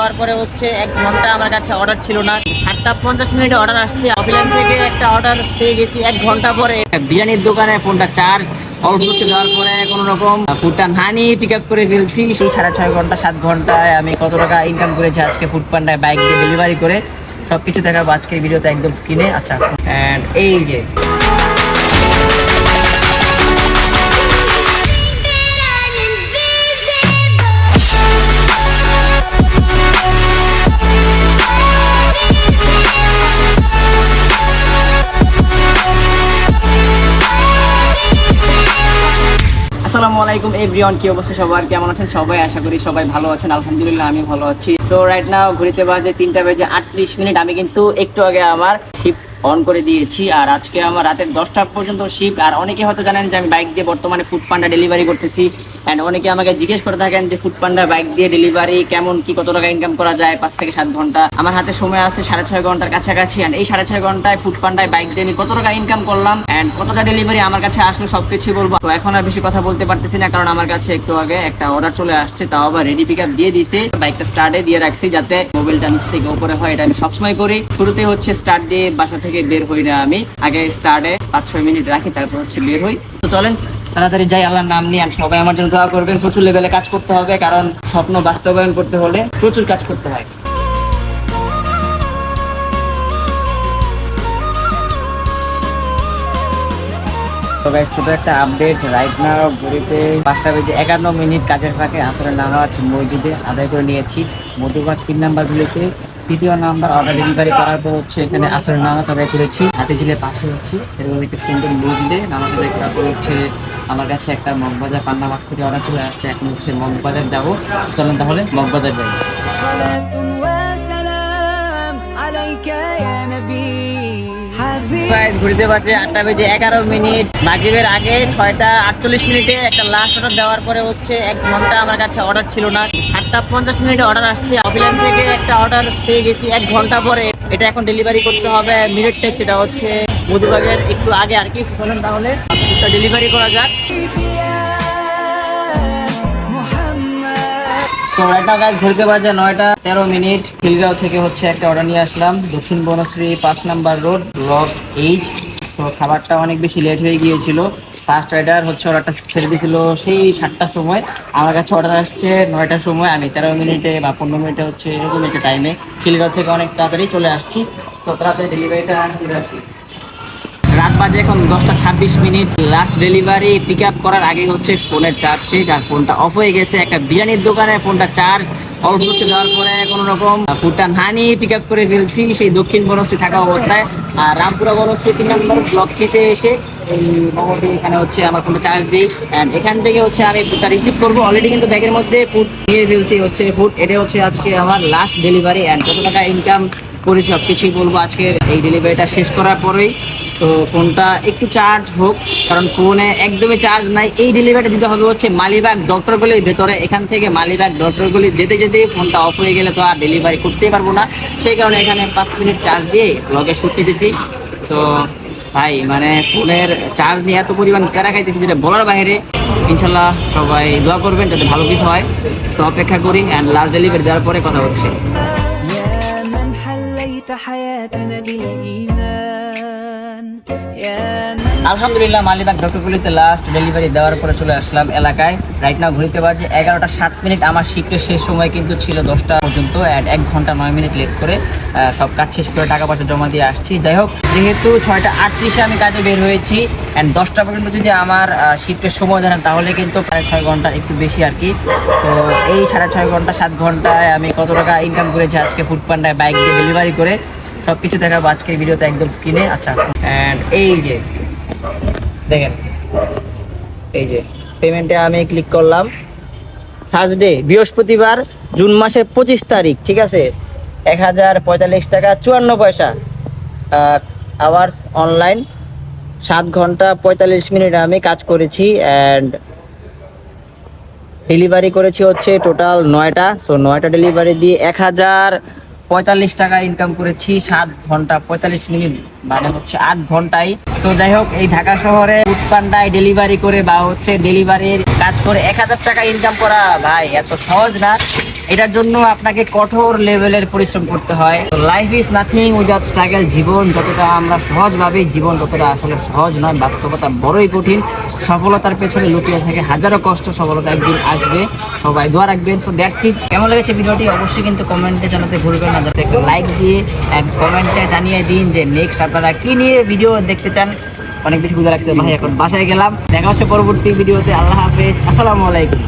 দেওয়ার পরে হচ্ছে 1 ঘন্টা আমার কাছে অর্ডার ছিল না, 7:50 অর্ডার আসছে। অফলাইন থেকে একটা অর্ডার পেয়ে গেছি 1 ঘন্টা পরে। বিরিয়ানির দোকানে ফোনটা চার্জ অল্প দেওয়ার পরে কোনো রকম ফুডটা না নিয়ে পিক আপ করে ফেলছি। সেই 6.5 ঘন্টা 7 ঘন্টায় আমি কত টাকা ইনকাম করেছি আজকে ফুড পান্ডায় বাইক দিয়ে ডেলিভারি করে, সবকিছু দেখাবো আজকের ভিডিওতে একদম স্ক্রিনে। আচ্ছা, এন্ড এই যে আসসালামু আলাইকুম এভরিওয়ান, কি অবস্থা সবার, কেমন আছেন সবাই? আশা করি সবাই ভালো আছেন। আলহামদুলিল্লাহ আমি ভালো আছি। সো রাইট নাও ঘুরিতে বাজে 3:38। আমি কিন্তু একটু আগে আমার শিফট অন করে দিয়েছি, আর আজকে আমার রাতের 10টা পর্যন্ত শিফট। আর অনেকে হয়তো জানেন যে আমি বাইক দিয়ে বর্তমানে ফুড পান্ডা ডেলিভারি করতেছি, অ্যান্ড অনেকে আমাকে জিজ্ঞেস করে থাকেন যে ফুড পান্ডা বাইক দিয়ে ডেলিভারি কেমন, কি কত টাকা ইনকাম করা যায় 5 থেকে 7 ঘন্টা। আমার হাতে সময় আছে 6.5 ঘন্টার কাছাকাছি, অ্যান্ড এই 6.5 ঘন্টায় ফুড পান্ডায় বাইক দিয়ে আমি কত টাকা ইনকাম করলাম অ্যান্ড কতটা ডেলিভারি আমার কাছে আসলো সবকিছু বলবো। তো এখন আর বেশি কথা বলতে পারতেছি না, কারণ আমার কাছে একটু আগে একটা অর্ডার চলে আসছে, তাও আবার রেডি পিক আপ দিয়ে দিছে। বাইকটা স্টার্টে দিয়ে রাখছি যাতে মোবাইলটা নিচ থেকে উপরে হয়, এটা আমি সবসময় করি। শুরুতে হচ্ছে স্টার্ট দিয়ে বাসা থেকে বের হই না, আমি আগে স্টার্টে 5-6 মিনিট রাখি, তারপর হচ্ছে বের হই। তো চলেন তাড়াতাড়ি যাই আল্লাহর নাম নিয়ে। আর সবাই আমার জন্য দোয়া করবেন। প্রচুর লেভেলে কাজ করতে হবে, কারণ স্বপ্ন বাস্তবায়ন করতে হলে প্রচুর কাজ করতে হয়। ছোট একটা আপডেট, রাইট নাও ঘড়িতে 5:51 কাজের ফাঁকে আসরের নামাজ মসজিদে আদায় করে নিয়েছি। মধুবাগ 3 নাম্বার গুলিতে 3য় নাম্বার অর্ডার ডেলিভারি করার পর হচ্ছে এখানে আসরের নামাজ আদায় করেছি। হাতে দিলে পাশে হচ্ছে এরকম একটু সুন্দর মসজিদে নামাজ আদায় করার পর হচ্ছে আমার কাছে একটা মগবাজার পান্না মাছ থেকে অর্ডার করে আসছে। এখন হচ্ছে মগবাজার যাবো। চলেন তাহলে মগবাজার যাই। ঘুরতে পারছে 8:11। মাগরিবের আগে 6:48 একটা লাস্ট অর্ডার দেওয়ার পরে হচ্ছে 1 ঘন্টা আমার কাছে অর্ডার ছিল না, 7:50 অর্ডার আসছে। অফলাইন থেকে একটা অর্ডার পেয়ে গেছি 1 ঘন্টা পরে। এটা এখন ডেলিভারি করতে হবে মিনিট টেক্স, এটা হচ্ছে মধুবাগের একটু আগে আর কি। বলুন তাহলে ডেলিভারি করা যাক। ঘুরতে বাজে 9:13। খিলগাঁও থেকে হচ্ছে একটা অর্ডার নিয়ে আসলাম, দক্ষিণ Banasree 5 number road, block H। তো খাবারটা অনেক বেশি লেট হয়ে গিয়েছিল। ফার্স্ট রাইডার হচ্ছে অর্ডারটা ছেড়ে দিয়েছিল সেই 7টার সময়, আমার কাছে অর্ডার আসছে 9টার সময়। আমি 13 মিনিটে বা 15 মিনিটে হচ্ছে এরকম একটা টাইমে খিলগাঁও থেকে অনেক তাড়াতাড়ি চলে আসছি। তো তাড়াতাড়ি ডেলিভারিটা করে আসছি। রাত বাজে এখন 10:26। লাস্ট ডেলিভারি পিক আপ করার আগে হচ্ছে ফোনের চার্জ শেষ, আর ফোনটা অফ হয়ে গেছে। একটা বিরিয়ানির দোকানে ফোনটা চার্জ অল্প দেওয়ার পরে কোনো রকম ফুডটা না নিয়ে পিক আপ করে ফেলছি সেই দক্ষিণ বনশ্রী থাকা অবস্থায়। আর রামপুরা বনশ্রী 3 নম্বর ব্লক সিতে এসে এই মোটামুটি এখানে হচ্ছে আমার ফোনটা চার্জ দিই, অ্যান্ড এখান থেকে হচ্ছে আমি ফুডটা রিসিভ করবো। অলরেডি কিন্তু ব্যাগের মধ্যে ফুড নিয়ে ফেলছি হচ্ছে ফুড। এটা হচ্ছে আজকে আমার লাস্ট ডেলিভারি, অ্যান্ড কত টাকা ইনকাম করেছি সব কিছুই বলবো আজকে এই ডেলিভারিটা শেষ করার পরেই। তো ফোনটা একটু চার্জ হোক, কারণ ফোনে একদমই চার্জ নাই। এই ডেলিভারিটা দিতে হবে হচ্ছে মালিবাগ ডক্টর গলির ভেতরে। এখান থেকে মালিবাগ ডক্টর গলি যেতে যেতে ফোনটা অফ হয়ে গেলে তো আর ডেলিভারি করতেই পারবো না, সেই কারণে এখানে 5 মিনিট চার্জ দিয়ে ব্লগে শুট নিতেছি। তো ভাই মানে ফোনের চার্জ নিয়ে এত পরিমাণ প্যারা খাইতেছি যেটা বলার বাইরে। ইনশাল্লাহ সবাই দোয়া করবেন যাতে ভালো কিছু হয়। তো অপেক্ষা করি, অ্যান্ড লাস্ট ডেলিভারি দেওয়ার পরে কথা হচ্ছে। আলহামদুলিল্লাহ মালিবাগ ডক্টরগুলিতে লাস্ট ডেলিভারি দেওয়ার পরে চলে আসলাম এলাকায়। রাইট নাও ঘুরতে বাজে 11:07। আমার শিফটের শেষ সময় কিন্তু ছিল 10টা পর্যন্ত, 1 ঘন্টা 9 মিনিট লেট করে সব কাজ শেষ করে টাকা পয়সা জমা দিয়ে আসছি। যাই হোক, যেহেতু 6:38 আমি কাজে বের হয়েছি, অ্যান্ড 10টা পর্যন্ত যদি আমার শিফটের সময় ধরেন তাহলে কিন্তু 6.5 ঘন্টা একটু বেশি আর কি। তো এই 6.5 ঘন্টা 7 ঘন্টায় আমি কত টাকা ইনকাম করেছি আজকে ফুড পান্ডায় বাইক দিয়ে ডেলিভারি করে, সবকিছু দেখাবো আজকের ভিডিওতে একদম স্ক্রিনে। আচ্ছা, অ্যান্ড এই যে দেখেন, এই যে পেমেন্টে আমি ক্লিক করলাম। থার্সডে বৃহস্পতিবার জুন মাসের 25 তারিখ, ঠিক আছে, 1045 টাকা 54 পয়সা। আওয়ার্স অনলাইন 7 ঘন্টা 45 মিনিট আমি কাজ করেছি, অ্যান্ড ডেলিভারি করেছি হচ্ছে টোটাল 9টা। সো 9টা ডেলিভারি দিয়ে 1045 টাকা ইনকাম করেছি 7 ঘন্টা 45 মিনিট, মানে হচ্ছে 8 ঘন্টায়। সো যাই হোক, এই ঢাকা শহরে ফুড পান্ডায় ডেলিভারি করে বা হচ্ছে ডেলিভারির কাজ করে 1000 টাকা ইনকাম করা ভাই এত সহজ না। এটার জন্য আপনাকে কঠোর লেভেলের পরিশ্রম করতে হয়। Life is nothing without struggle. জীবন যতটা আমরা সহজভাবে, জীবন ততটা আসলে সহজ নয়, বাস্তবতা বড়ই কঠিন। সফলতার পেছনে লুকিয়ে থাকে হাজারো কষ্ট, সফলতা একদিন আসবে। সবাই দোয়া রাখবেন। So that's it. কেমন লেগেছে ভিডিওটি অবশ্যই কিন্তু কমেন্টে জানাতে ভুলবেন না, যাতে একটা লাইক দিয়ে কমেন্টে জানিয়ে দিন যে নেক্সট আপনারা কি নিয়ে ভিডিও দেখতে চান। অনেক বেশি বুঝে রাখছে ভাই, এখন বাসায় গেলাম। দেখা হচ্ছে পরবর্তী ভিডিওতে। আল্লাহ হাফেজ, আসসালামু আলাইকুম।